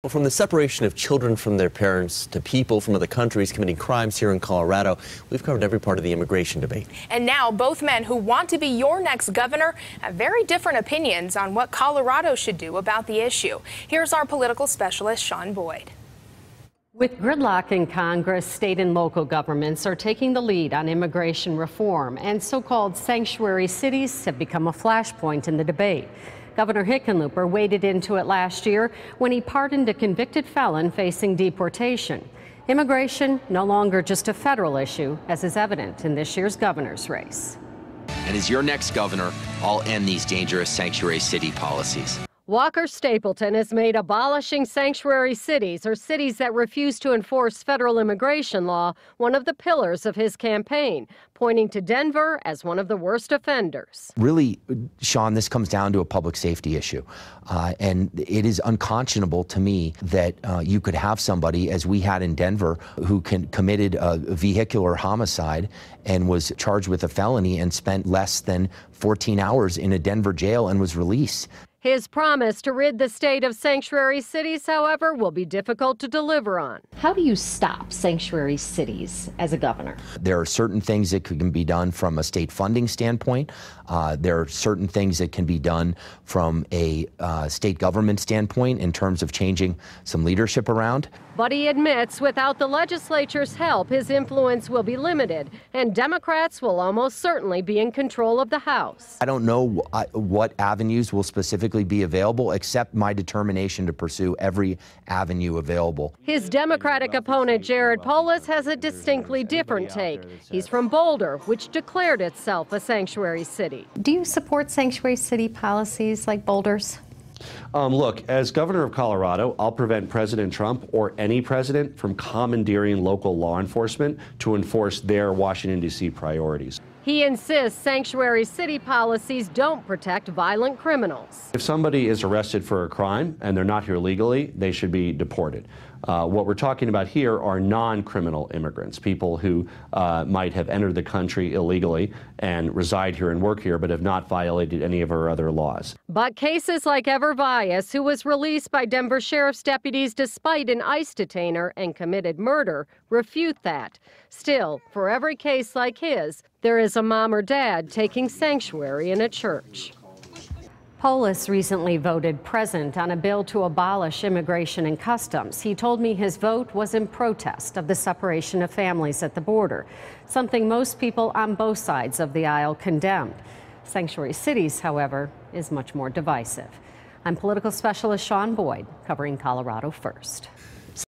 Well, from the separation of children from their parents to people from other countries committing crimes here in Colorado, we've covered every part of the immigration debate. And now both men who want to be your next governor have very different opinions on what Colorado should do about the issue. Here's our political specialist, Sean Boyd. With gridlock in Congress, state and local governments are taking the lead on immigration reform, and so-called sanctuary cities have become a flashpoint in the debate. Governor Hickenlooper waded into it last year when he pardoned a convicted felon facing deportation. Immigration no longer just a federal issue, as is evident in this year's governor's race. And as your next governor, I'll end these dangerous sanctuary city policies. Walker Stapleton has made abolishing sanctuary cities, or cities that refuse to enforce federal immigration law, one of the pillars of his campaign, pointing to Denver as one of the worst offenders. Really, Sean, this comes down to a public safety issue. And it is unconscionable to me that you could have somebody, as we had in Denver, who committed a vehicular homicide and was charged with a felony and spent less than 14 hours in a Denver jail and was released. His promise to rid the state of sanctuary cities, however, will be difficult to deliver on. How do you stop sanctuary cities as a governor? There are certain things that can be done from a state funding standpoint. There are certain things that can be done from a state government standpoint in terms of changing some leadership around. But he admits without the legislature's help, his influence will be limited, and Democrats will almost certainly be in control of the House. I don't know what avenues will specifically be available, except my determination to pursue every avenue available. His Democratic opponent, Jared Polis, has a distinctly different take. He's from Boulder, which declared itself a sanctuary city. Do you support sanctuary city policies like Boulder's? Look, as governor of Colorado, I'll prevent President Trump or any president from commandeering local law enforcement to enforce their Washington, D.C. priorities. He insists sanctuary city policies don't protect violent criminals. If somebody is arrested for a crime and they're not here legally, they should be deported. What we're talking about here are non-criminal immigrants, people who might have entered the country illegally and reside here and work here, but have not violated any of our other laws. But cases like Ever Vias, who was released by Denver sheriff's deputies despite an ICE detainer and committed murder, refute that. Still, for every case like his, there is a mom or dad taking sanctuary in a church. Polis recently voted present on a bill to abolish immigration and customs. He told me his vote was in protest of the separation of families at the border, something most people on both sides of the aisle condemned. Sanctuary cities, however, is much more divisive. I'm political specialist Sean Boyd, covering Colorado First.